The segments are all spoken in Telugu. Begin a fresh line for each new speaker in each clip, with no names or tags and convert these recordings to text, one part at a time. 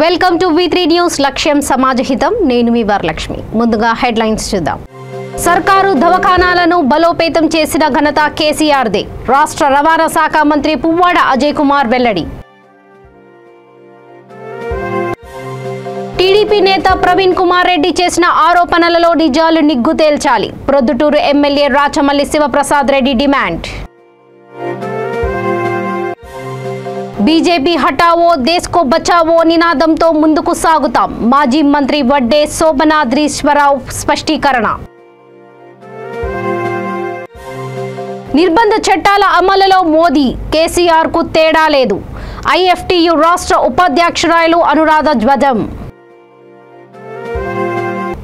వెల్కమ్ టు V3 న్యూస్ లక్ష్యం సమాజహితం నేను మీ వరలక్ష్మి ముందుగా హెడ్లైన్స్ చూద్దాం సర్కారు దవాఖానాలను బలోపేతం చేసిన ఘనత కేసీఆర్దే రాష్ట్ర రవాణా శాఖ మంత్రి పువ్వాడ అజయ్ కుమార్ వెల్లడి టీడీపీ నేత ప్రవీణ్ కుమార్ రెడ్డి చేసిన ఆరోపణలలో నిజాలు నిగ్గు తేల్చాలి Proddatur MLA Rachamalli Sivaprasad Reddy demand BJP హటావో దేశ్ కో బచావో నినాదంతో ముందుకు సాగుతాం మాజీ మంత్రి వడ్డే శోభనాద్రీశ్వరరావు స్పష్టీకరణ నిర్బంధ చట్టాల అమలులో మోదీ కేసీఆర్ కు తేడా లేదు ఐఎఫ్టియు రాష్ట్ర ఉపాధ్యక్షురాలు అనురాధ ధ్వజం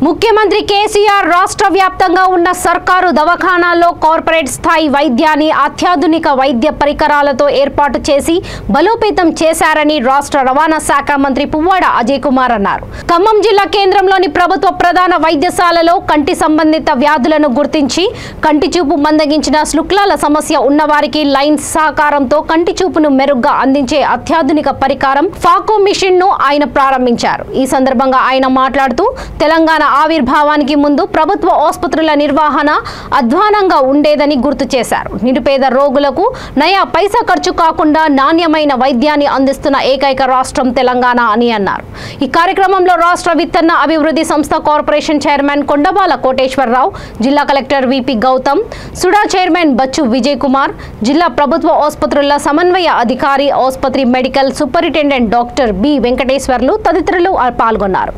ముఖ్యమంత్రి కేసీఆర్ రాష్ట్ర వ్యాప్తంగా ఉన్న సర్కారు దవాఖానాల్లో కార్పొరేట్ స్థాయి వైద్యాన్ని అత్యాధునిక వైద్య పరికరాలతో ఏర్పాటు చేసి బలోపేతం చేశారని రాష్ట్ర రవాణా శాఖ మంత్రి పువ్వాడ అజయ్ కుమార్ అన్నారు. ఖమ్మం జిల్లా కేంద్రంలోని ప్రభుత్వ ప్రధాన వైద్యశాలలో కంటి సంబంధిత వ్యాధులను గుర్తించి కంటి చూపు మందగించిన శుక్లాల సమస్య ఉన్నవారికి లైన్స్ సహకారంతో కంటి చూపును మెరుగ్గా అందించే అత్యాధునిక పరికరం ఫాకో మిషన్ ను ఆయన ప్రారంభించారు. ఈ సందర్భంగా ఆయన మాట్లాడుతూ తెలంగాణ ఆవిర్భావానికి ముందు ప్రభుత్వ ఆసుపత్రుల నిర్వహణ అధ్వానంగా ఉండేదని గుర్తు చేశారు. నిరుపేద రోగులకు నయా పైసా ఖర్చు కాకుండా నాణ్యమైన వైద్యాన్ని అందిస్తున్న ఏకైక రాష్ట్రం తెలంగాణ అని అన్నారు. ఈ కార్యక్రమంలో రాష్ట్ర విత్తన అభివృద్ధి సంస్థ కార్పొరేషన్ చైర్మన్ కొండబాల కోటేశ్వరరావు, జిల్లా collector VP Gautam, Suda chairman Bachchu Vijay Kumar, జిల్లా ప్రభుత్వ ఆసుపత్రుల సమన్వయ అధికారి, ఆసుపత్రి medical superintendent doctor B Venkateswarlu తదితరులు పాల్గొన్నారు.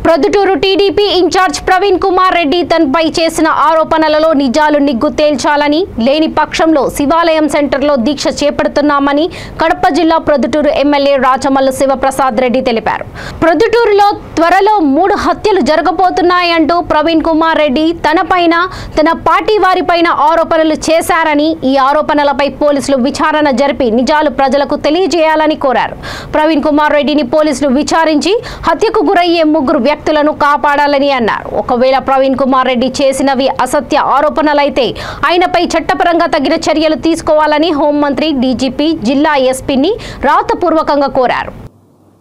ప్రొద్దుటూరు టీడీపీ ఇన్ఛార్జ్ ప్రవీణ్ కుమార్ రెడ్డి తనపై చేసిన ఆరోపణలలో నిజాలు నిగ్గు తేల్చాలని, లేని పక్షంలో శివాలయం సెంటర్లో దీక్ష చేపడుతున్నామని కడప జిల్లా ప్రొద్దుటూరు ఎమ్మెల్యే రాచమల్లు శివప్రసాద్ రెడ్డి తెలిపారు. ప్రొద్దుటూరులో త్వరలో 3 హత్యలు జరగబోతున్నాయంటూ ప్రవీణ్ కుమార్ రెడ్డి తనపైన, తన పార్టీ వారిపైన ఆరోపణలు చేశారని, ఈ ఆరోపణలపై పోలీసులు విచారణ జరిపి నిజాలు ప్రజలకు తెలియజేయాలని కోరారు. ప్రవీణ్ కుమార్ రెడ్డిని పోలీసులు విచారించి హత్యకు గురయ్యే 3 వ్యక్తులను కాపాడాలని అన్నారు. ఒకవేళ ప్రవీణ్ కుమార్ రెడ్డి చేసినవి అసత్య ఆరోపణలైతే ఆయనపై చట్టపరంగా తగిన చర్యలు తీసుకోవాలని హోంమంత్రి, డీజీపీ, జిల్లా ఎస్పీని రాతపూర్వకంగా కోరారు.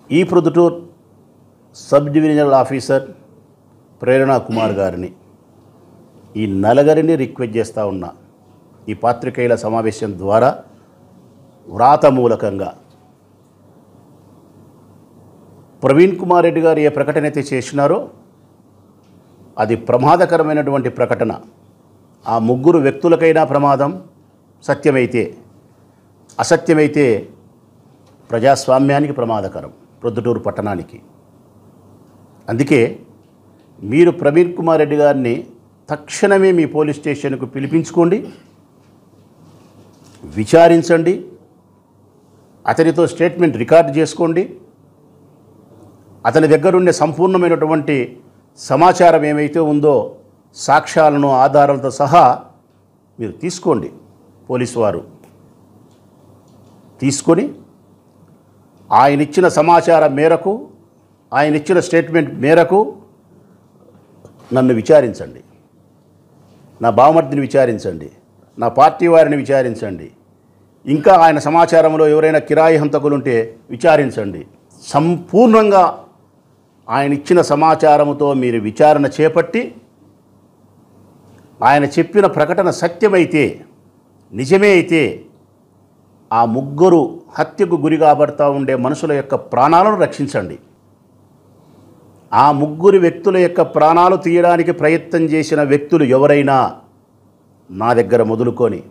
ఈ ప్రొద్దుటూర్ సబ్ డివిజనల్ ఆఫీసర్ ప్రేరణ కుమార్ గారిని, ఈ నలుగురిని రిక్వెస్ట్ చేస్తూ ఉన్నా ఈ పాత్రికేయుల సమావేశం ద్వారా వ్రాత మూలకంగా ప్రవీణ్ కుమార్ రెడ్డి గారు ఏ ప్రకటన అయితే చేసినారో అది ప్రమాదకరమైనటువంటి ప్రకటన. ఆ 3 వ్యక్తులకైనా ప్రమాదం, సత్యమైతే అసత్యమైతే ప్రజాస్వామ్యానికి ప్రమాదకరం, ప్రొద్దుటూరు పట్టణానికి. అందుకే మీరు ప్రవీణ్ కుమార్ రెడ్డి గారిని తక్షణమే మీ పోలీస్ స్టేషన్కు పిలిపించుకోండి. విచారించండి, అతనితో స్టేట్మెంట్ రికార్డు చేసుకోండి, అతని దగ్గరుండే సంపూర్ణమైనటువంటి సమాచారం ఏమైతే ఉందో సాక్ష్యాలను ఆధారాలతో సహా మీరు తీసుకోండి. పోలీసు వారు తీసుకొని ఆయన ఇచ్చిన సమాచారం మేరకు, ఆయన ఇచ్చిన స్టేట్మెంట్ మేరకు నన్ను విచారించండి, నా బావమర్దిని విచారించండి, నా పార్టీ వారిని విచారించండి, ఇంకా ఆయన సమాచారంలో ఎవరైనా కిరాయి హంతకులుంటే విచారించండి. సంపూర్ణంగా ఆయన ఇచ్చిన సమాచారంతో మీరు విచారణ చేపట్టి ఆయన చెప్పిన ప్రకటన సత్యమైతే, నిజమే అయితే ఆ ముగ్గురు హత్యకు గురి కాబడతా ఉండే మనుషుల యొక్క ప్రాణాలను రక్షించండి. ఆ ముగ్గురు వ్యక్తుల యొక్క ప్రాణాలు తీయడానికి ప్రయత్నం చేసిన వ్యక్తులు ఎవరైనా నా దగ్గర మొదలుకొని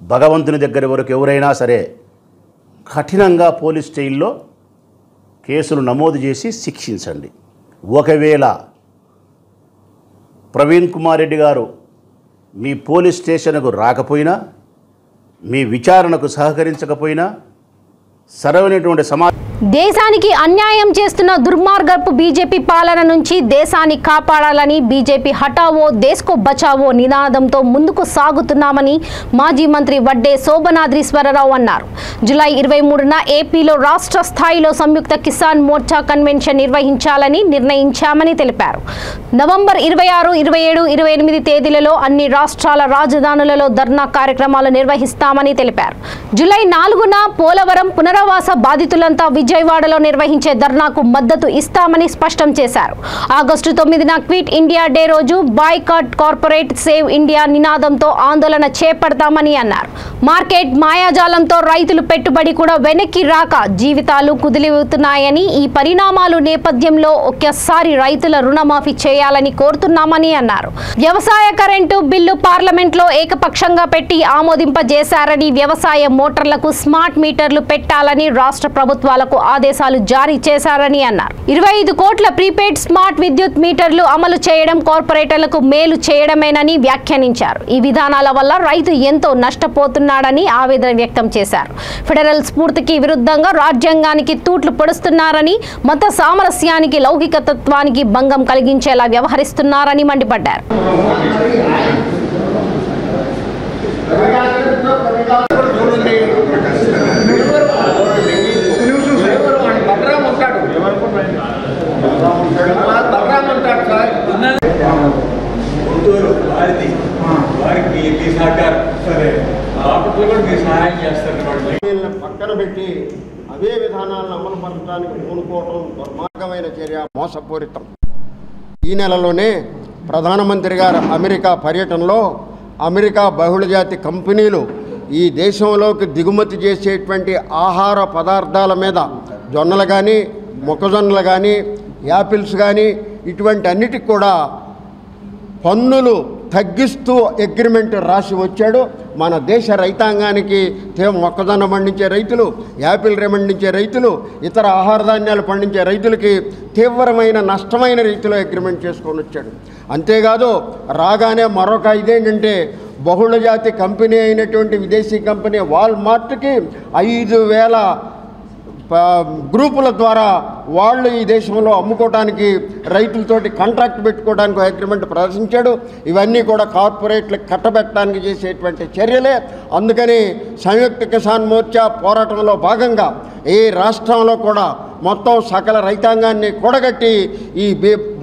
భగవంతుని దగ్గర వరకు ఎవరైనా సరే కఠినంగా పోలీస్ స్టేషన్లో కేసులు నమోదు చేసి శిక్షించండి. ఒకవేళ ప్రవీణ్ కుమార్ రెడ్డి గారు మీ పోలీస్ స్టేషన్కు రాకపోయినా, మీ విచారణకు సహకరించకపోయినా సరైనటువంటి
దేశానికి అన్యాయం చేస్తున్న దుర్మార్గపు బీజేపీ పాలన నుంచి దేశాన్ని కాపాడాలని బీజేపీ హటావో దేశ్కో బచావో నినాదంతో ముందుకు సాగుతున్నామని మాజీ మంత్రి వడ్డే శోభనాద్రీశ్వరరావు అన్నారు. జూలై 23న ఏపీలో రాష్ట్ర స్థాయిలో సంయుక్త కిసాన్ మోర్చా కన్వెన్షన్ నిర్వహించాలని నిర్ణయించామని తెలిపారు. నవంబర్ 26, 27, 28 తేదీలలో అన్ని రాష్ట్రాల రాజధానులలో ధర్నా కార్యక్రమాలు నిర్వహిస్తామని తెలిపారు. జూలై 4న పోలవరం పునరావాస బాధితులంతా విజయవాడలో నిర్వహించే ధర్నాకు మద్దతు ఇస్తామని స్పష్టం చేశారు. ఆగస్టు 9న క్విట్ ఇండియా డే రోజు బాయ్కాట్ కార్పొరేట్ సేవ్ ఇండియా నినాదంతో ఆందోళన చేపడతామని అన్నారు. మార్కెట్ మాయాజాలంతో రైతులు పెట్టుబడి కూడా వెనక్కి రాక జీవితాలు కుదిలివుతున్నాయని, ఈ పరిణామాలు నేపథ్యంలో ఒక్కసారి రైతుల రుణమాఫీ చేయాలని కోరుతున్నామని అన్నారు. వ్యవసాయ కరెంటు బిల్లు పార్లమెంట్లో ఏకపక్షంగా పెట్టి ఆమోదింపజేశారని, వ్యవసాయ మోటార్లకు స్మార్ట్ మీటర్లు పెట్టాలని రాష్ట్ర ప్రభుత్వాలకు ఆదేశాలు జారీ చేశారని అన్నారు. 25 కోట్ల ప్రీపెయిడ్ స్మార్ట్ విద్యుత్ మీటర్లు అమలు చేయడం కార్పొరేటర్లకు మేలు చేయడమేనని వ్యాఖ్యానించారు. ఈ విధానాల వల్ల రైతు ఎంతో నష్టపోతున్నాడని ఆవేదన వ్యక్తం చేశారు. ఫెడరల్ స్ఫూర్తికి విరుద్ధంగా రాజ్యాంగానికి తూట్లు పొడుస్తున్నారని, మత సామరస్యానికి లౌకిక తత్వానికి భంగం కలిగించేలా వ్యవహరిస్తున్నారని మండిపడ్డారు.
పక్కన పెట్టి అవే విధానాలను అమలుపరచడానికి పూనుకోవడం దుర్మార్గమైన చర్య, మోసపూరితం. ఈ నెలలోనే ప్రధానమంత్రి గారు అమెరికా పర్యటనలో అమెరికా బహుళజాతి కంపెనీలు ఈ దేశంలోకి దిగుమతి చేసేటువంటి ఆహార పదార్థాల మీద జొన్నలు కానీ, మొక్కజొన్నలు కానీ, యాపిల్స్ కానీ ఇటువంటి అన్నిటికి కూడా పన్నులు తగ్గిస్తూ అగ్రిమెంట్ రాసి వచ్చాడు. మన దేశ రైతాంగానికి మొక్కజొన్న పండించే రైతులు, యాపిల్ పండించే రైతులు, ఇతర ఆహార ధాన్యాలు పండించే రైతులకి తీవ్రమైన నష్టమైన రీతిలో అగ్రిమెంట్ చేసుకొని వచ్చాడు. అంతేకాదు రాగానే మరొక ఇదేంటంటే బహుళజాతి కంపెనీ అయినటువంటి విదేశీ కంపెనీ వాల్మార్ట్కి 5,000 గ్రూపుల ద్వారా వాళ్ళు ఈ దేశంలో అమ్ముకోవడానికి రైతులతోటి కాంట్రాక్ట్ పెట్టుకోవడానికి అగ్రిమెంట్ ప్రదర్శించాడు. ఇవన్నీ కూడా కార్పొరేట్లకు కట్టబెట్టడానికి చేసేటువంటి చర్యలే. అందుకని సంయుక్త కిసాన్ మోర్చా పోరాటంలో భాగంగా ఈ రాష్ట్రంలో కూడా మొత్తం సకల రైతాంగాన్ని కూడగట్టి ఈ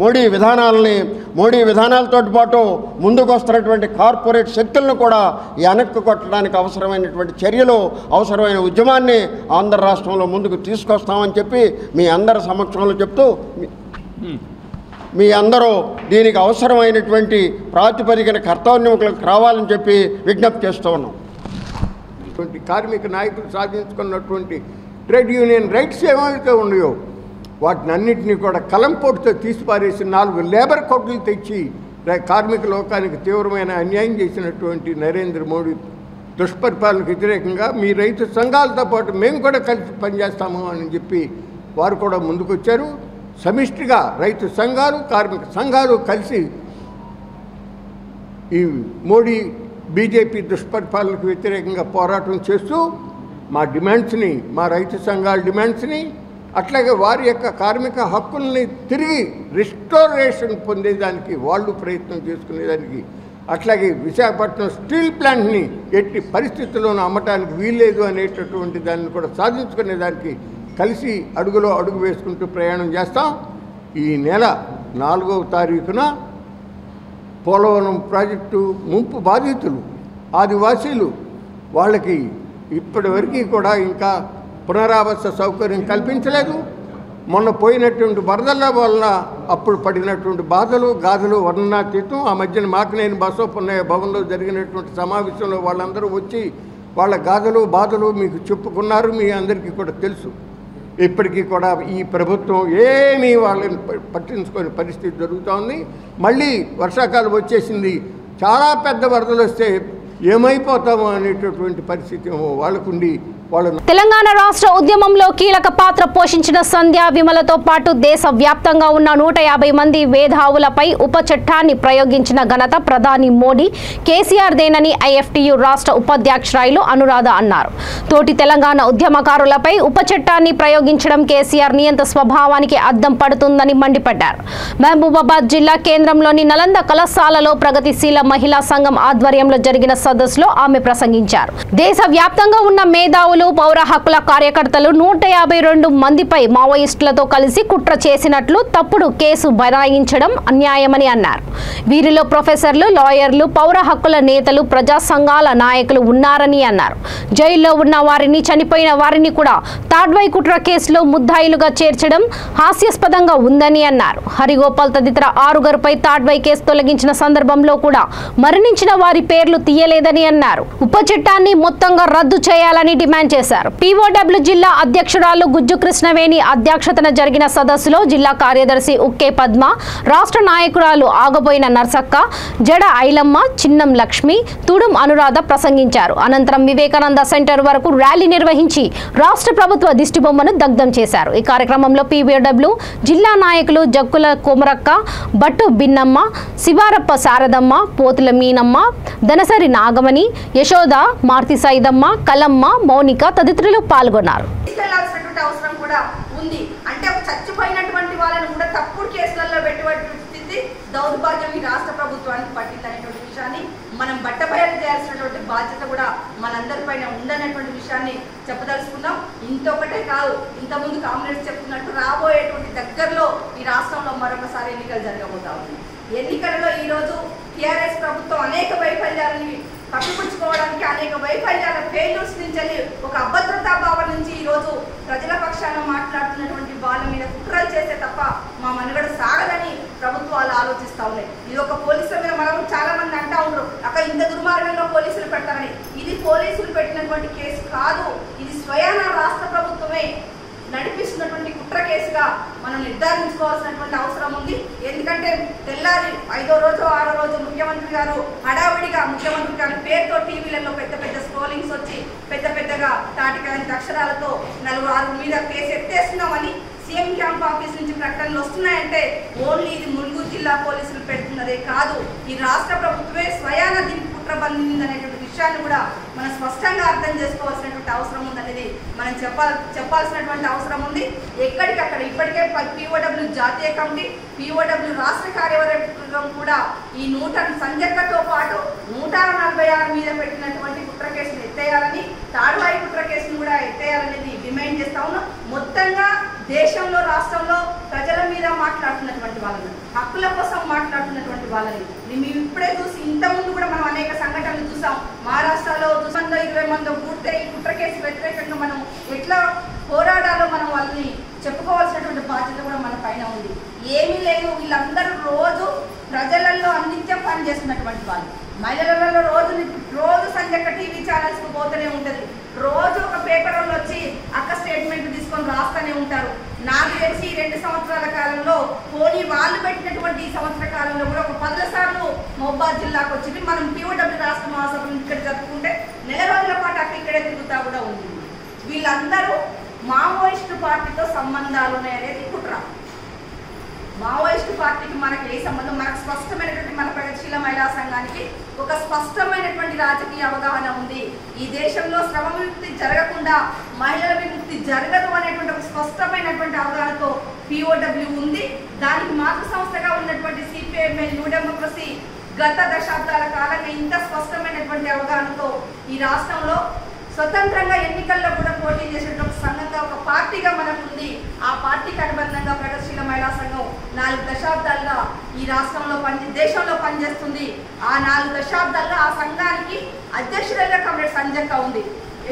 మోడీ విధానాలతో పాటు ముందుకు వస్తున్నటువంటి కార్పొరేట్ శక్తులను కూడా వెనక్కి కొట్టడానికి అవసరమైనటువంటి చర్యలు, అవసరమైన ఉద్యమాన్ని ఆంధ్ర రాష్ట్రంలో ముందుకు తీసుకొస్తామని చెప్పి మీ అందరి సమక్షంలో చెప్తూ మీ అందరూ దీనికి అవసరమైనటువంటి ప్రాతిపదికన కర్తవ్యోన్ముఖులకు రావాలని చెప్పి విజ్ఞప్తి చేస్తూ ఉన్నాం. కార్మిక నాయకులు సాధించుకున్నటువంటి ట్రేడ్ యూనియన్ రైట్స్ ఏమైతే ఉన్నాయో వాటిని అన్నింటినీ కూడా కలంపోటుతో తీసిపారేసి 4 లేబర్ కోడ్లు తెచ్చి కార్మిక లోకానికి తీవ్రమైన అన్యాయం చేసినటువంటి నరేంద్ర మోడీ దుష్పరిపాలనకు వ్యతిరేకంగా మీ రైతు సంఘాలతో పాటు మేము కూడా కలిసి పనిచేస్తాము అని చెప్పి వారు కూడా ముందుకొచ్చారు. సమిష్టిగా రైతు సంఘాలు, కార్మిక సంఘాలు కలిసి ఈ మోడీ బీజేపీ దుష్పరిపాలనకు వ్యతిరేకంగా పోరాటం చేస్తూ మా డిమాండ్స్ని, మా రైతు సంఘాల డిమాండ్స్ని, అట్లాగే వారి యొక్క కార్మిక హక్కుల్ని తిరిగి రిస్టోరేషన్ పొందేదానికి వాళ్ళు ప్రయత్నం చేసుకునేదానికి, అట్లాగే విశాఖపట్నం స్టీల్ ప్లాంట్ని ఎట్టి పరిస్థితుల్లోనూ అమ్మటానికి వీల్లేదు అనేటటువంటి దాన్ని కూడా సాధించుకునేదానికి కలిసి అడుగులో అడుగు వేసుకుంటూ ప్రయాణం చేస్తాం. ఈ నెల 4వ తారీఖున పోలవరం ప్రాజెక్టు ముంపు బాధితులు ఆదివాసీలు వాళ్ళకి ఇప్పటివరకు కూడా ఇంకా పునరావాస సౌకర్యం కల్పించలేదు. మొన్న పోయినటువంటి వరదల వల్ల అప్పుడు పడినటువంటి బాధలు గాథలు వర్ణనాతీతం. ఆ మధ్యన మాకినేని బసవపున్నయ్య భవన్లో జరిగినటువంటి సమావేశంలో వాళ్ళందరూ వచ్చి వాళ్ళ గాథలు బాధలు మీకు చెప్పుకున్నారు. మీ అందరికీ కూడా తెలుసు. ఇప్పటికీ కూడా ఈ ప్రభుత్వం ఏమీ వాళ్ళని పట్టించుకునే పరిస్థితి జరుగుతోంది. మళ్ళీ వర్షాకాలం వచ్చేసింది, చాలా పెద్ద వరదలు వస్తే ఏమైపోతామో అనేటటువంటి పరిస్థితి వాళ్ళకుండి
తెలంగాణ రాష్ట్ర ఉద్యమంలో కీలక పాత్ర పోషించిన సంధ్యా విమలతో పాటు దేశ వ్యాప్తంగా ఉన్న 150 మంది మేధావులపై ఉప చట్టాన్ని ప్రయోగించిన ఘనత ప్రధాని మోడీ, కేసీఆర్ దేనని ఐఎఫ్టియు రాష్ట్ర ఉపాధ్యక్షురాలు అనురాధ అన్నారు. తోటి తెలంగాణ ఉద్యమకారులపై ఉప చట్టాన్ని ప్రయోగించడం కేసీఆర్ నియంత స్వభావానికి అద్దం పడుతుందని మండిపడ్డారు. మహబూబాబాద్ జిల్లా కేంద్రంలోని నలంద కళాశాలలో ప్రగతిశీల మహిళా సంఘం ఆధ్వర్యంలో జరిగిన సదస్సులో ఆమె ప్రసంగించారు. దేశ వ్యాప్తంగా ఉన్న మేధావులు, పౌర హక్కుల కార్యకర్తలు 152 మందిపై మావోయిస్టులతో కలిసి కుట్ర చేసినట్లు తప్పుడు కేసు బనాయించడం అన్యాయమని అన్నారు. వీరిలో ప్రొఫెసర్లు, లాయర్లు, పౌర హక్కుల నేతలు, ప్రజా సంఘాల నాయకులు ఉన్నారని అన్నారు. జైల్లో ఉన్న వారిని, చనిపోయిన వారిని కూడా తాడ్వాయి కుట్ర కేసులో ముద్దాయిలుగా చేర్చడం హాస్యాస్పదంగా ఉందని అన్నారు. హరిగోపాల్ తదితర 6గురిపై తాడ్వాయి కేసు తొలగించిన సందర్భంలో కూడా మరణించిన వారి పేర్లు తీయలేదని అన్నారు. ఉప చట్టాన్ని మొత్తంగా రద్దు చేయాలని డిమాండ్ చేశారు. పీఓడబ్ల్యూ జిల్లా అధ్యక్షురాలు గుజ్జు కృష్ణవేణి అధ్యక్షతన జరిగిన సదస్సులో జిల్లా కార్యదర్శి ఉక్కే పద్మ, రాష్ట్ర నాయకురాలు ఆగబోయిన నర్సక్క, జడ ఐలమ్మ, చిన్నం లక్ష్మి, తుడుం అనురాధ ప్రసంగించారు. అనంతరం వివేకానంద సెంటర్ వరకు ర్యాలీ నిర్వహించి రాష్ట్ర ప్రభుత్వ దిష్టిబొమ్మను దగ్ధం చేశారు. ఈ కార్యక్రమంలో పీఓడబ్ల్యూ జిల్లా నాయకులు జక్కుల కొమరక్క, బట్టు బిన్నమ్మ, శివారప్ప శారదమ్మ, పోతుల మీనమ్మ, దనసరి నాగమణి, యశోద, మార్తి సైదమ్మ, కలమ్మ, మౌనిక తదితరులు పాల్గొన్నారు.
అవసరం కూడా ఉంది. అంటే చచ్చిపోయినటువంటి వాళ్ళని కూడా తప్పుడు కేసులలో పెట్టేటువంటి స్థితి, దౌర్భాగ్యం ఈ రాష్ట్ర ప్రభుత్వానికి పట్టిందనేటువంటి విషయాన్ని మనం బట్టబయలు చేయాల్సినటువంటి బాధ్యత కూడా మనందరిపైన ఉందనేటువంటి విషయాన్ని చెప్పదలుచుకున్నాం. ఇంకొకటే కాదు, ఇంతకుముందు కాంగ్రెస్ చెప్తున్నట్టు రాబోయేటువంటి దగ్గరలో ఈ రాష్ట్రంలో మరొకసారి ఎన్నికలు జరగబోతా ఉంది. ఎన్నికలలో ఈరోజు టీఆర్ఎస్ ప్రభుత్వం అనేక వైఫల్యాలని కప్పిపుచ్చుకోవడానికి, అనేక వైఫల్యాల ఫెయిల్యూర్స్ నుంచి ఒక అభద్రతా భావం నుంచి ఈరోజు ప్రజల పక్షాన మాట్లాడుతున్నటువంటి వాళ్ళ మీద కుట్రలు చేసే తప్ప మా మనుగడ సాగదని ప్రభుత్వాలు ఆలోచిస్తూ ఉన్నాయి. ఇది ఒక పోలీసుల మీద మనం చాలా మంది అంటా ఉంటారు, అక్కడ ఇంత దుర్మార్గంగా పోలీసులు పెడతారని. ఇది పోలీసులు పెట్టినటువంటి కేసు కాదు, ఇది స్వయాన రాష్ట్ర ప్రభుత్వమే నడిపిస్తున్నటువంటి కుట్ర కేసుగా మనం నిర్ధారించుకోవాల్సినటువంటి అవసరం ఉంది. ఎందుకంటే తెల్లారి 5వ రోజు 6వ రోజు ముఖ్యమంత్రి గారు హడావిడిగా ముఖ్యమంత్రి గారి పేరుతో టీవీలలో పెద్ద పెద్ద స్క్రోలింగ్స్ వచ్చి పెద్దగా తాటికాంతి అక్షరాలతో 4-6 మీద కేసు ఎత్తేస్తున్నామని సీఎం క్యాంప్ ఆఫీస్ నుంచి ప్రకటనలు వస్తున్నాయంటే ఓన్లీ ఇది ములుగు జిల్లా పోలీసులు పెడుతున్నదే కాదు, ఈ రాష్ట్ర ప్రభుత్వమే స్వయాన దీనికి కుట్ర బంధిందనేటువంటి విషయాన్ని కూడా మనం స్పష్టంగా అర్థం చేసుకోవాల్సినటువంటి అవసరం ఉందనేది మనం చెప్పాల్సినటువంటి అవసరం ఉంది. ఎక్కడికక్కడ ఇప్పటికే పీఓడబ్ల్యూ జాతీయ కమిటీ, పీఓడబ్ల్యూ రాష్ట్ర కార్యవర్గం కూడా ఈ సంజక్కతో పాటు 146 మీద పెట్టినటువంటి కుట్ర కేసును ఎత్తేయాలని, తాడ్వాయి కుట్ర కేసును కూడా ఎత్తేయాలనేది డిమాండ్ చేస్తా ఉన్నాం. మొత్తంగా దేశంలో, రాష్ట్రంలో ప్రజల మీద మాట్లాడుతున్నటువంటి వాళ్ళని, హక్కుల కోసం మాట్లాడుతున్నటువంటి వాళ్ళని మేము ఇప్పుడే చూసి, ఇంతకుముందు కూడా మనం అనేక సంఘటనలు చూసాం. మహారాష్ట్రలో 20 మంది పూర్తి ఈ కుట్ర కేసు వ్యతిరేకంగా మనం ఎట్లా పోరాడాలో మనం వాళ్ళని చెప్పుకోవాల్సినటువంటి బాధ్యత కూడా మన పైన ఉంది. ఏమీ లేదు, వీళ్ళందరూ రోజు ప్రజలలో నిత్యం పనిచేస్తున్నటువంటి వాళ్ళు. మహిళలలో రోజు సంజక్క టీవీ ఛానల్స్కి పోతూనే ఉంటుంది. రోజు ఒక పేపర్ వాళ్ళు వచ్చి అక్క స్టేట్మెంట్ తీసుకొని రాస్తూనే ఉంటారు. నాకు తెలిసి 2 సంవత్సరాల కాలంలో పోనీ వాళ్ళు పెట్టినటువంటి ఈ సంవత్సర కాలంలో కూడా ఒక 10 సార్లు మహబూబాబాద్ జిల్లాకు వచ్చింది. మనం పీఓడబ్ల్యూ రాష్ట్ర మహాసభను ఇక్కడ జరుపుకుంటే నెల రోజుల పాటు అక్కడ ఇక్కడే తిరుగుతా కూడా ఉంది. వీళ్ళందరూ మావోయిస్టు పార్టీతో సంబంధాలు ఉన్నాయనేది కుట్ర. మావోయిస్టు పార్టీకి మనకి ఏ సంబంధం? మనకు స్పష్టమైనటువంటి మన ప్రగతిశీల మహిళా సంఘానికి ఒక స్పష్టమైనటువంటి రాజకీయ అవగాహన ఉంది. ఈ దేశంలో శ్రమ విముక్తి జరగకుండా మహిళల విముక్తి జరగదు అనేటువంటి ఒక స్పష్టమైనటువంటి అవగాహనతో POW ఉంది. దానికి మాతృ సంస్థగా ఉన్నటువంటి CPIML న్యూ డెమోక్రసీ గత దశాబ్దాల కాలంగా ఇంత స్పష్టమైనటువంటి అవగాహనతో ఈ రాష్ట్రంలో స్వతంత్రంగా ఎన్నికల్లో కూడా పోటీ చేసేటువంటి సంఘంగా ఒక పార్టీగా మనకు ఉంది. ఆ పార్టీకి అనుబంధంగా ప్రగతిశీల మహిళా సంఘం 4 దశాబ్దాలుగా ఈ రాష్ట్రంలో దేశంలో పనిచేస్తుంది. ఆ 4 దశాబ్దాల్లో ఆ సంఘానికి అధ్యక్షురాలుగా కామ్రేడ్ సంజక్క ఉంది.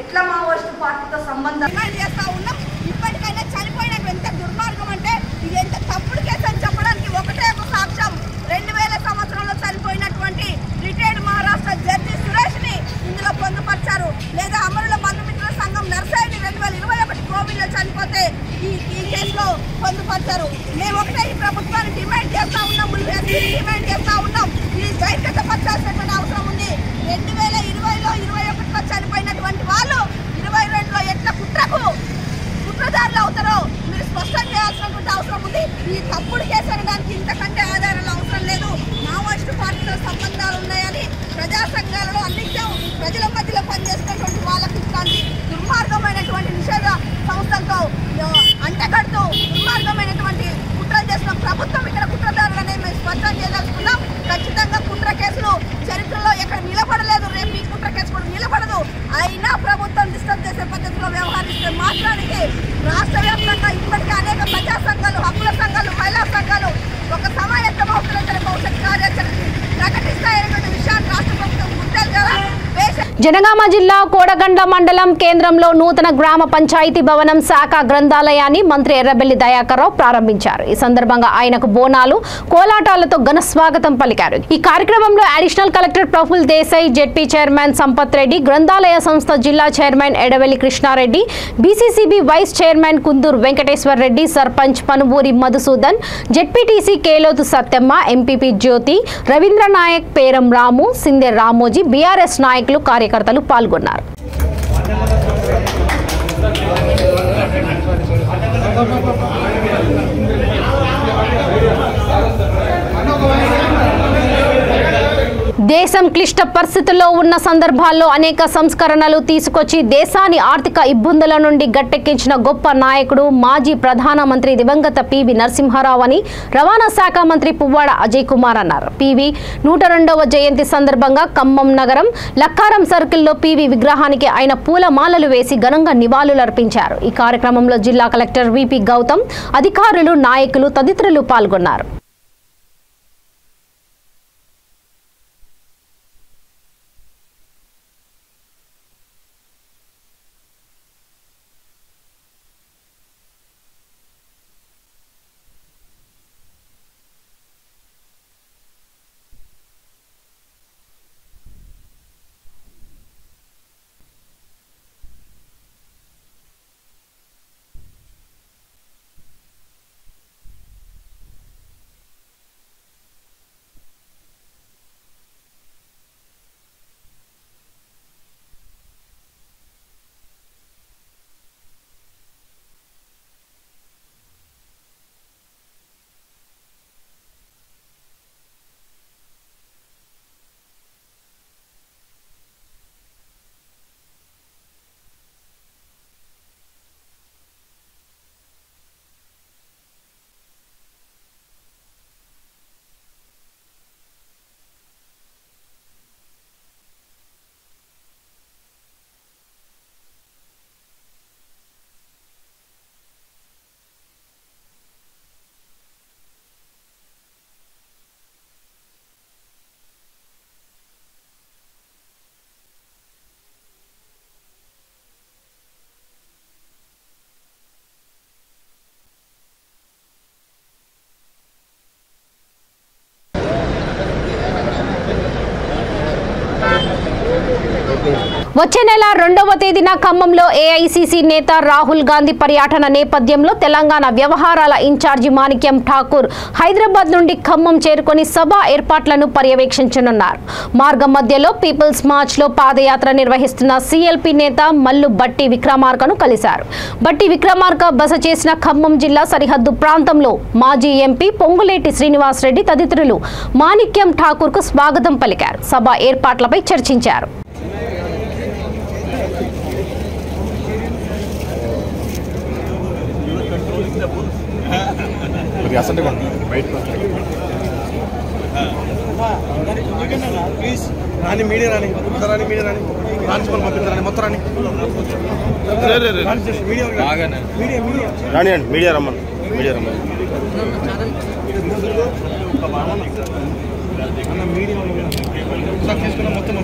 ఎట్లా మావోయిస్టు పార్టీతో సంబంధం చేస్తా ఉన్నాం. ఇప్పటికైనా చనిపోయినట్టు ఎంత దుర్మార్గం అంటే ఇది ఎంత తప్పుడు కేసు అని చెప్పడానికి ఒకటే ఒక సాక్ష్యం. 2000 సంవత్సరంలో చనిపోయినటువంటి రిటైర్డ్ మహారాష్ట్ర జడ్జి సురేష్ని ఇందులో పొందుపరిచారు. లేదా అమరుల బంధుమిత్రుల సంఘం నర్సాయిని 2021 కోవిడ్లో చనిపోతే ఈ కేసులో పొందుపరిచారు. మేము ఒకటే ఈ ప్రభుత్వాన్ని డిమాండ్ చేస్తా ఉన్నాం, డిమాండ్ చేస్తా ఉన్నాం. ఇది బహిర్గతపరచాల్సినటువంటి అవసరం ఉంది. 2020లో 21లో చనిపోయినటువంటి వాళ్ళు 22లో ఎట్లా కుట్రదారులు అవుతారో మీరు స్పష్టం చేయాల్సినటువంటి అవసరం ఉంది. ఈ తప్పుడు కేసు అనడానికి ఇంతకంటే ఆధారాలు అవసరం లేదు. మావోయిస్టు పార్టీతో సంబంధాలు ఉన్నాయని ప్రజా సంఘాలలో అన్నింటిలో ప్రజల మధ్యలో పనిచేసినటువంటి వాళ్ళకి ఇట్లాంటి దుర్మార్గమైనటువంటి నిషేధ సంస్థలతో అంటగడుతూ దుర్మార్గమైనటువంటి కుట్రలు చేసిన ప్రభుత్వం ఇక్కడ కుట్రదారులనే మేము స్పష్టం చేయదలుచుకున్నాం. ఖచ్చితంగా కుట్ర కేసులు చరిత్రలో ఎక్కడ నిలబడలేదు. రేపు ఈ కుట్ర కేసు కూడా నిలబడదు. అయినా ప్రభుత్వం డిస్టర్బ్ చేసే పద్ధతిలో వ్యవహరిస్తే మాత్రానికి రాష్ట్ర వ్యాప్తంగా ఇప్పటికే అనేక ప్రజా సంఘాలు, హక్కుల సంఘాలు, మహిళా సంఘాలు ఒక సమాయత్తమవుతున్న భవిష్యత్ కార్యాచరణ ప్రకటిస్తాయనేటువంటి విషయాన్ని రాష్ట్ర ప్రభుత్వం గుర్తాలి కదా.
జనగామ జిల్లా కోడగండ్ల మండలం కేంద్రంలో నూతన గ్రామ పంచాయతీ భవనం శాఖ గ్రంథాలయాన్ని మంత్రి ఎర్రబెల్లి దయాకర్రావు ప్రారంభించారు. ఈ సందర్భంగా ఆయనకు బోనాలు, కోలాటాలతో ఘన స్వాగతం పలికారు. ఈ కార్యక్రమంలో additional collector Praful Desai, ZP chairman Sampath Reddy, గ్రంథాలయ సంస్థ జిల్లా chairman Edavelli Krishna Reddy, BCCB vice chairman Kunduru Venkateshwar Reddy, sarpanch Panuburi Madhusudan, ZPTC Kelothu Satyamma, MPP Jyothi, Ravindra Naik, Peram Ramu, Sinde Ramoji, BRS నాయకులు, కార్యకర్తలు పాల్గొన్నారు. దేశం క్లిష్ట పరిస్థితుల్లో ఉన్న సందర్భాల్లో అనేక సంస్కరణలు తీసుకొచ్చి దేశాన్ని ఆర్థిక ఇబ్బందుల నుండి గట్టెక్కించిన గొప్ప నాయకుడు మాజీ ప్రధానమంత్రి దివంగత PV నరసింహారావు అని రవాణా శాఖ మంత్రి పువ్వాడ అజయ్ కుమార్ అన్నారు. PV 102వ జయంతి సందర్భంగా ఖమ్మం నగరం లక్కారం సర్కిల్లో PV విగ్రహానికి ఆయన పూలమాలలు వేసి ఘనంగా నివాళులర్పించారు. ఈ కార్యక్రమంలో జిల్లా కలెక్టర్ VP గౌతమ్, అధికారులు, నాయకులు తదితరులు పాల్గొన్నారు. వచ్చే నెల 2వ తేదీన ఖమ్మంలో ఏఐసీసీ నేత రాహుల్ గాంధీ పర్యటన నేపథ్యంలో తెలంగాణ వ్యవహారాల ఇన్ఛార్జి మాణిక్యం ఠాకూర్ హైదరాబాద్ నుండి ఖమ్మం చేరుకొని సభ ఏర్పాట్లను పర్యవేక్షించనున్నారు. మార్గం మధ్యలో పీపుల్స్ మార్చ్ లో పాదయాత్ర నిర్వహిస్తున్న సీఎల్పీ నేత మల్లు బట్టి విక్రమార్కను కలిశారు. బట్టి విక్రమార్క బస చేసిన ఖమ్మం జిల్లా సరిహద్దు ప్రాంతంలో మాజీ ఎంపీ పొంగులేటి శ్రీనివాసరెడ్డి తదితరులు మాణిక్యం ఠాకూర్ కు స్వాగతం పలికారు. సభ ఏర్పాట్లపై చర్చించారు.
మీడియా రమ్మని మొత్తం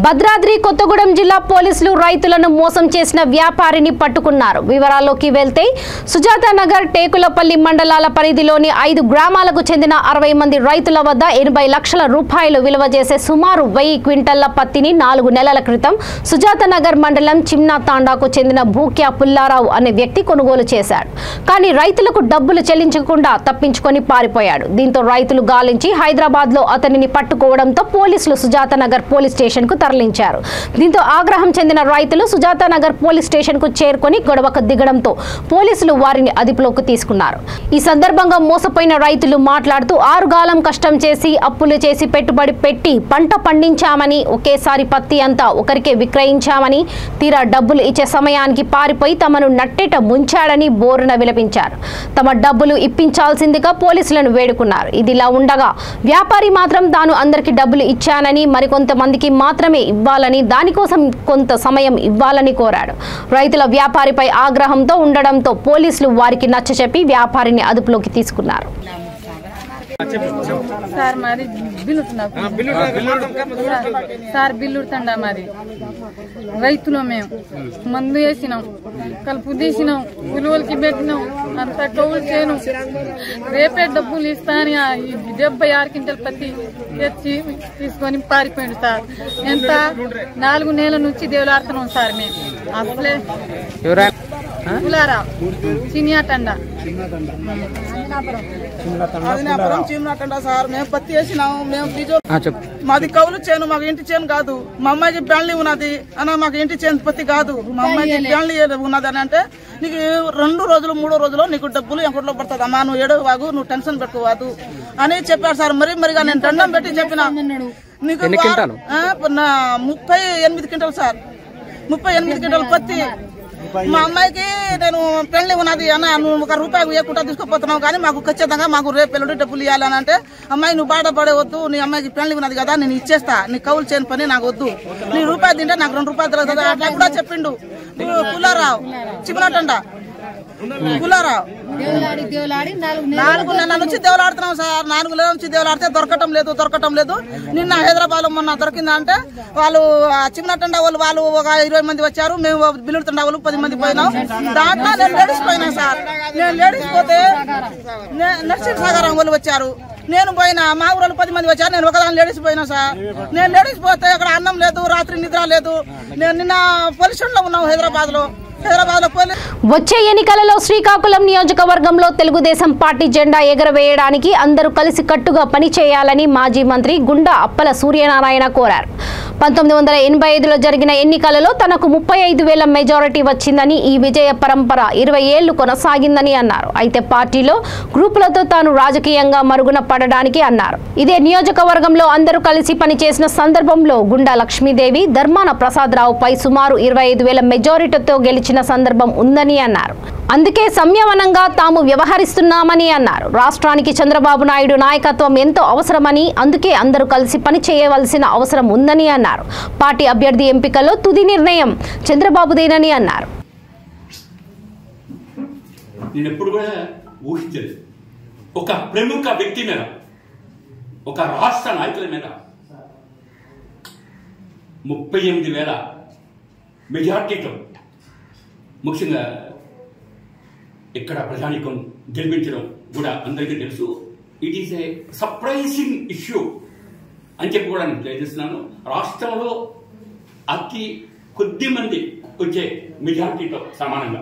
భద్రాద్రి కొత్తగూడెం జిల్లా పోలీసులు రైతులను మోసం చేసిన వ్యాపారిని పట్టుకున్నారు. వివరాల్లోకి వెళ్తే సుజాత నగర్, టేకులపల్లి మండలాల పరిధిలోని 5 గ్రామాలకు చెందిన 60 మంది రైతుల వద్ద 80 లక్షల రూపాయలు విలువ చేసే సుమారు 1000 క్వింటళ్ల పత్తిని 4 నెలల క్రితం సుజాత నగర్ మండలం చిమ్నా తాండాకు చెందిన భూక్యా పుల్లారావు అనే వ్యక్తి కొనుగోలు చేశాడు. కానీ రైతులకు డబ్బులు చెల్లించకుండా తప్పించుకొని పారిపోయాడు. దీంతో రైతులు గాలించి హైదరాబాద్ లో అతనిని పట్టుకోవడంతో పోలీసులు సుజాత నగర్ పోలీస్ స్టేషన్ కు తరలించారు. దీంతో ఆగ్రహం చెందిన రైతులు సుజాత నగర్ పోలీస్ స్టేషన్ కు చేరుకొని గొడవకు దిగడంతో పోలీసులు వారిని అదుపులోకి తీసుకున్నారు. ఈ సందర్భంగా మోసపోయిన రైతులు మాట్లాడుతూ 6 గాలం కష్టం చేసి అప్పులు చేసి పెట్టుబడి పెట్టి పంట పండించామని, ఒకేసారి పత్తి అంతా ఒకరికే విక్రయించామని, తీరా డబ్బులు ఇచ్చే సమయానికి పారిపోయి తమను నట్టేట ముంచాడని బోరున విలపించారు. తమ డబ్బులు ఇప్పించాల్సిందిగా పోలీసులను వేడుకున్నారు. ఇదిలా ఉండగా వ్యాపారి మాత్రం తాను అందరికి డబ్బులు ఇచ్చానని, మరికొంతమందికి మాత్రమే ఇవ్వాలని, దానికోసం కొంత సమయం ఇవ్వాలని కోరాడు. రైతుల వ్యాపారిపై ఆగ్రహంతో ఉండడంతో పోలీసులు వారికి నచ్చచెప్పి వ్యాపారిని అదుపులోకి తీసుకున్నారు.
సార్ మరి బిల్లుడుతండా మరి రైతులు మేము మందు వేసినాం, కలుపు తీసినాం, విలువలకి పెట్టినాం, అంత కౌలు చేయను. రేపే డబ్బులు ఇస్తానని 76 క్వింటల్ పత్తి తెచ్చి తీసుకొని పారిపోయింది సార్. ఎంత 4 నెలల నుంచి దేవులాడుతున్నాం సార్ మేము. అసలే పులారా చినియాటండా
చిమ్నాటండా సార్. మేము పత్తి వేసినాము, మేము మాది కౌలు చేను, మాకు ఇంటి చేను కాదు. మా అమ్మాయికి బ్యాండ్లీ ఉన్నది అన్న, మాకు ఇంటి చేను పత్తి కాదు. మా అమ్మాయికి బ్యాండ్లీ ఉన్నది అని అంటే నీకు 2 రోజులు 3 రోజులు నీకు డబ్బులు ఎంకొట్లో పడుతుంది అమ్మా, నువ్వు ఏడవ వాగు, నువ్వు టెన్షన్ పెట్టుకోవద్దు అని చెప్పారు సార్. మరిగా నేను దండం పెట్టి చెప్పిన నీకు 38 క్వింటల్ సార్, 38 క్వింటల్ పత్తి. మా అమ్మాయికి నేను పెళ్లి ఉన్నది అన్న, నువ్వు 1 రూపాయి వేయకుండా తీసుకుపోతున్నావు, కానీ మాకు ఖచ్చితంగా మాకు రేపు పెళ్ళి డబ్బులు ఇవ్వాలని అంటే, అమ్మాయి నువ్వు బాధపడే వద్దు, నీ అమ్మాయికి పెళ్లి ఉన్నది కదా, నేను ఇచ్చేస్తా, నీ కౌలు చేయని పని నాకు వద్దు, నీ రూపాయి తింటే నాకు 2 రూపాయలు తెలుస్తుంది అట్లా కూడా చెప్పిండు. పుల్లారావు చిమ్నాటండా పుల్లారావు 4 నెలల నుంచి దేవులాడుతున్నాం సార్. 4 నెలల నుంచి దేవులాడితే దొరకటం లేదు. నిన్న హైదరాబాద్ లో మొన్న దొరికిందంటే వాళ్ళు చిమ్నాటండా వాళ్ళు ఒక 20 మంది వచ్చారు, మేము బిల్లుడుతండా వాళ్ళు 10 మంది పోయినాం. దాంట్లో నేను లేడీస్ పోయినా సార్. నేను లేడీస్ పోతే నర్సింగ్ సాగరం వాళ్ళు వచ్చారు, నేను పోయినా. మా ఊళ్ళో 10 మంది వచ్చారు, నేను ఒకదాని లేడీస్ పోయినా సార్. నేను లేడీస్ పోతే అక్కడ అన్నం లేదు, రాత్రి నిద్ర లేదు. నేను నిన్న పొల్యూషన్ లో ఉన్నాం హైదరాబాద్ లో.
వచ్చే ఎన్నికలలో శ్రీకాకుళం నియోజకవర్గంలో తెలుగుదేశం పార్టీ జెండా ఎగరవేయడానికి అందరూ కలిసి కట్టుగా పనిచేయాలని మాజీ మంత్రి గుండా అప్పల సూర్యనారాయణ కోరారు. 1985లో జరిగిన ఎన్నికలలో తనకు 35,000 మెజారిటీ వచ్చిందని, ఈ విజయ పరంపర 20 ఏళ్లు కొనసాగిందని అన్నారు. అయితే పార్టీలో గ్రూపులతో తాను రాజకీయంగా మరుగున పడడానికి అన్నారు. ఇదే నియోజకవర్గంలో అందరూ కలిసి పనిచేసిన సందర్భంలో గుండా లక్ష్మీదేవి, ధర్మాన ప్రసాదరావుపై సుమారు 25,000 మెజారిటీతో గెలిచిన సందర్భం ఉందని అన్నారు. అందుకే సంయమనంగా తాము వ్యవహరిస్తున్నామని అన్నారు. రాష్ట్రానికి చంద్రబాబు నాయుడు నాయకత్వం ఎంతో అవసరమని, అందుకే అందరూ కలిసి పని చేయవలసిన అవసరం ఉందని అన్నారు. పార్టీ అభ్యర్థి ఎంపికలో తుది నిర్ణయం చంద్రబాబుదేనని అన్నారు.
నేను ఎప్పుడు కూడా ఊహించలేదు ఒక ప్రముఖ వ్యక్తి మీద, ఒక రాష్ట్ర నాయకుల మీద 38,000 మెజార్టీతో ముఖ్యంగా ఇక్కడ ప్రజానీకం గెలిపించడం కూడా అందరికీ తెలుసు. It is a surprising issue అని చెప్పి కూడా నేను తెలియజేస్తున్నాను. రాష్ట్రంలో అతి కొద్ది మంది వచ్చే మెజార్టీతో సమానంగా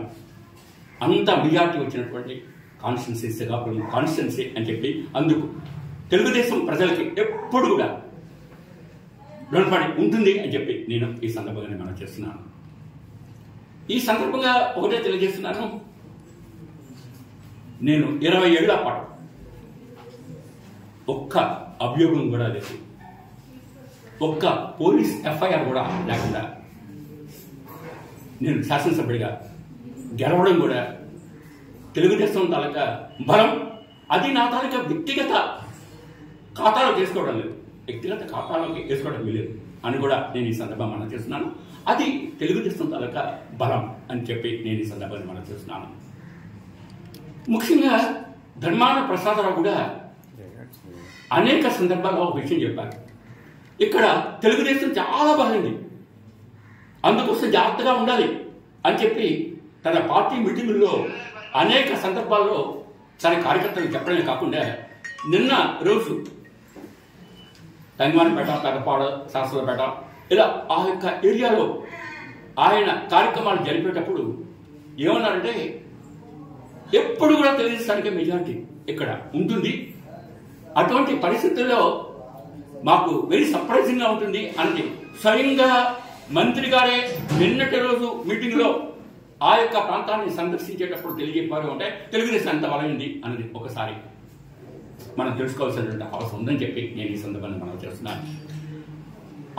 అంత మెజార్టీ వచ్చినటువంటి కాన్స్టిట్యున్సీ శ్రీకాకుళం కాన్స్టిట్యున్సీ అని చెప్పి అందుకు తెలుగుదేశం ప్రజలకి ఎప్పుడు కూడా రుణపడి ఉంటుంది అని చెప్పి నేను ఈ సందర్భంగా మనం చేస్తున్నాను. ఈ సందర్భంగా ఒకటే తెలియజేస్తున్నాను, నేను 20 ఏళ్ల పాటు ఒక్క అభియోగం కూడా లేదు, ఒక్క పోలీస్ ఎఫ్ఐఆర్ కూడా లేకుండా నేను శాసనసభ్యుడిగా గెలవడం కూడా తెలుగుదేశం తాలూకా బలం. అది నా తాలూకా వ్యక్తిగత ఖాతాలో చేసుకోవడం లేదు, వ్యక్తిగత ఖాతాలోకి వేసుకోవడం లేదు అని కూడా నేను ఈ సందర్భంగా మనం చేస్తున్నాను. అది తెలుగుదేశం తాలూకా బలం అని చెప్పి నేను ఈ సందర్భంగా మనం చేస్తున్నాను. ముఖ్యంగా ధర్మాన ప్రసాదరావు కూడా అనేక సందర్భాల్లో ఒక విషయం చెప్పారు. ఇక్కడ తెలుగుదేశం చాలా బలమైంది, అందుకోసం జాగ్రత్తగా ఉండాలి అని చెప్పి తన పార్టీ మీటింగుల్లో అనేక సందర్భాల్లో తన కార్యకర్తలకు చెప్పడమే కాకుండా నిన్న రోజు తంగవానిపేట, పెద్దపాడ, శాస్త్రపేట ఇలా ఆ యొక్క ఏరియాలో ఆయన కార్యక్రమాలు జరిపేటప్పుడు ఏమన్నారంటే ఎప్పుడు కూడా తెలుగుదేశానికి మెజార్టీ ఇక్కడ ఉంటుంది, అటువంటి పరిస్థితుల్లో మాకు వెరీ సర్ప్రైజింగ్గా ఉంటుంది అని స్వయంగా మంత్రి గారే నిన్నటి రోజు మీటింగ్లో ఆ యొక్క ప్రాంతాన్ని సందర్శించేటప్పుడు తెలియజెప్పారు. అంటే తెలుగుదేశం ఎంత బలమైంది అన్నది ఒకసారి మనం తెలుసుకోవాల్సినటువంటి అవసరం ఉందని చెప్పి నేను ఈ సందర్భాన్ని మనం చేస్తున్నాను.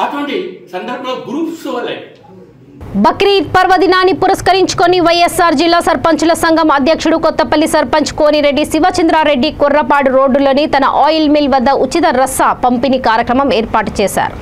అటువంటి సందర్భంలో గ్రూప్స్ వల్లే
బక్రీద్ పర్వదినాన్ని పురస్కరించుకొని వైఎస్ఆర్ జిల్లా సర్పంచుల సంఘం అధ్యక్షుడు కొత్తపల్లి సర్పంచ్ కోనిరెడ్డి శివచంద్రారెడ్డి కొర్రపాడు రోడ్డులోని తన ఆయిల్ మిల్ వద్ద ఉచిత రస్స పంపిణీ కార్యక్రమం ఏర్పాటు చేశారు.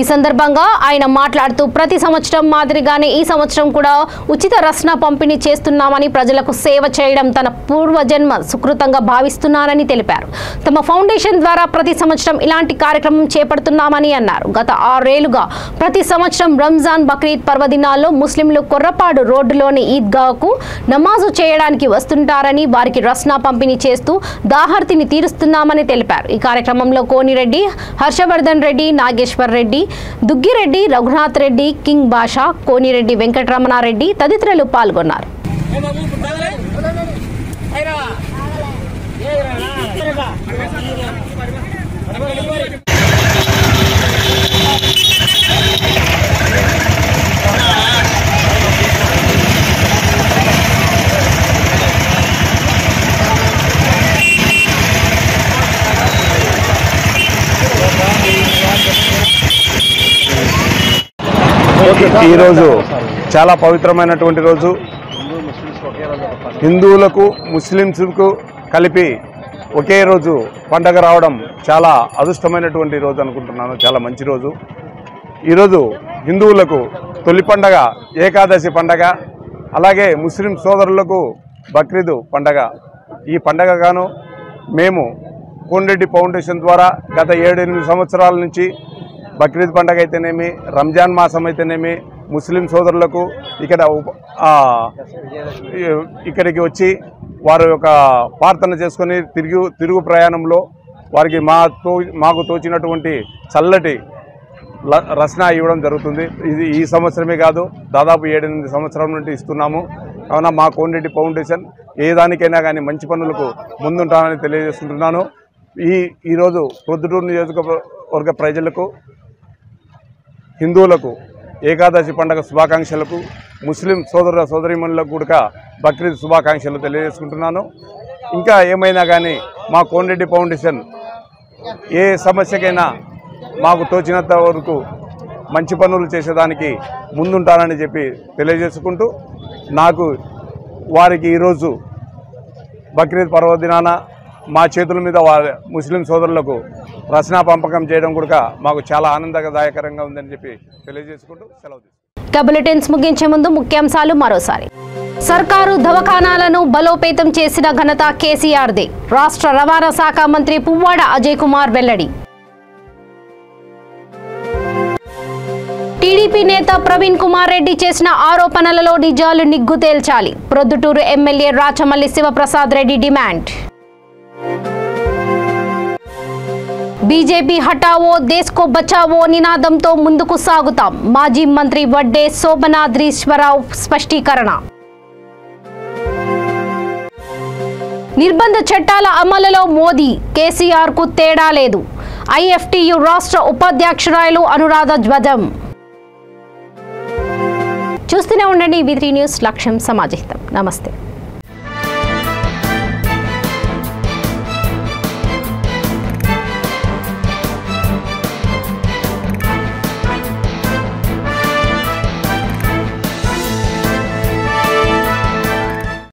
ఈ సందర్భంగా ఆయన మాట్లాడుతూ ప్రతి సంవత్సరం మాదిరిగానే ఈ సంవత్సరం కూడా ఉచిత రస్న పంపిణీ చేస్తున్నామని, ప్రజలకు సేవ చేయడం తన పూర్వజన్మ సుకృతంగా భావిస్తున్నారని తెలిపారు. తమ ఫౌండేషన్ ద్వారా ప్రతి సంవత్సరం ఇలాంటి కార్యక్రమం చేపడుతున్నామని అన్నారు. గత 6 ఏళ్లుగా ప్రతి సంవత్సరం రంజాన్, బక్రీద్ పర్వదినాల్లో ముస్లింలు కొర్రపాడు రోడ్డులోని ఈద్గాకు నమాజు చేయడానికి వస్తుంటారని, వారికి రస్నా పంపిణీ చేస్తూ దాహార్తిని తీరుస్తున్నామని తెలిపారు. ఈ కార్యక్రమంలో కోనిరెడ్డి, హర్షవర్ధన్ రెడ్డి, నాగేశ్వర్ రెడ్డి, దుగ్గిరెడ్డి, రఘునాథ్ రెడ్డి, కింగ్ బాషా, కోనిరెడ్డి వెంకటరమణారెడ్డి తదితరులు పాల్గొన్నారు.
ఈరోజు చాలా పవిత్రమైనటువంటి రోజు. హిందువులకు ముస్లింలకు కలిపి ఒకే రోజు పండగ రావడం చాలా అదృష్టమైనటువంటి రోజు అనుకుంటున్నాను. చాలా మంచి రోజు. ఈరోజు హిందువులకు తొలి పండగ ఏకాదశి పండగ, అలాగే ముస్లిం సోదరులకు బక్రీద్ పండగ. ఈ పండగ గాను మేము కోనిరెడ్డి ఫౌండేషన్ ద్వారా గత 7-8 సంవత్సరాల నుంచి బక్రీద్ పండగ అయితేనేమి, రంజాన్ మాసం అయితేనేమి, ముస్లిం సోదరులకు ఇక్కడికి వచ్చి వారి యొక్క ప్రార్థన చేసుకొని తిరుగు ప్రయాణంలో వారికి మాకు తోచినటువంటి చల్లటి రస్నా ఇవ్వడం జరుగుతుంది. ఇది ఈ సంవత్సరమే కాదు, దాదాపు 7-8 సంవత్సరాల నుండి ఇస్తున్నాము. కావున మా కోనిరెడ్డి ఫౌండేషన్ ఏ దానికైనా కానీ మంచి పనులకు ముందుంటానని తెలియజేస్తున్నాను. ఈరోజు ప్రొద్దుటూరు నియోజకవర్గ ప్రజలకు హిందువులకు ఏకాదశి పండుగ శుభాకాంక్షలకు, ముస్లిం సోదర సోదరీమణులకు కూడా బక్రీద్ శుభాకాంక్షలు తెలియజేసుకుంటున్నాను. ఇంకా ఏమైనా కానీ మా కోన్రెడ్డి ఫౌండేషన్ ఏ సమస్యకైనా మాకు తోచినంత వరకు మంచి పనులు చేసేదానికి ముందుంటానని చెప్పి తెలియజేసుకుంటూ, నాకు వారికి ఈరోజు బక్రీద్ పర్వదినాన మా చేతుల మీద ముస్లిం సోదరులకు రచనా పంపకం చేయడం కూడా మాకు చాలా ఆనందదాయకరంగా ఉందని చెప్పి తెలియజేసుకుంటూ సెలవు తీసుకుంటాం.
బులెటిన్స్ ముగించే ముందు ముఖ్యాంశాలు మరోసారి. సర్కారు దవాఖానాలను బలోపేతం చేసిన ఘనత కేసీఆర్దే. రాష్ట్ర రవాణా శాఖ మంత్రి పువ్వాడ అజయ్ కుమార్ వెల్లడి. టీడీపీ నేత ప్రవీణ్ కుమార్ రెడ్డి చేసిన ఆరోపణలలో నిజాలు నిగ్గు తేల్చాలి. Proddatur MLA Rachamalli Sivaprasad Reddy demand. BJP హటావో దేశ్కో బచావో నినాదంతో ముందుకు సాగుతాం. మాజీ మంత్రి వడ్డే శోభనాద్రీశ్వరరావు స్పష్టీకరణ. నిర్బంధ చట్టాల అమలులో మోదీ కేసీఆర్ కు తేడా లేదు. ఐఎఫ్టియు రాష్ట్ర ఉపాధ్యక్షురాలు అనురాధ ధ్వజం. చూస్తూనే ఉండండి V3 న్యూస్, లక్ష్యం సమాజహితం. నమస్తే.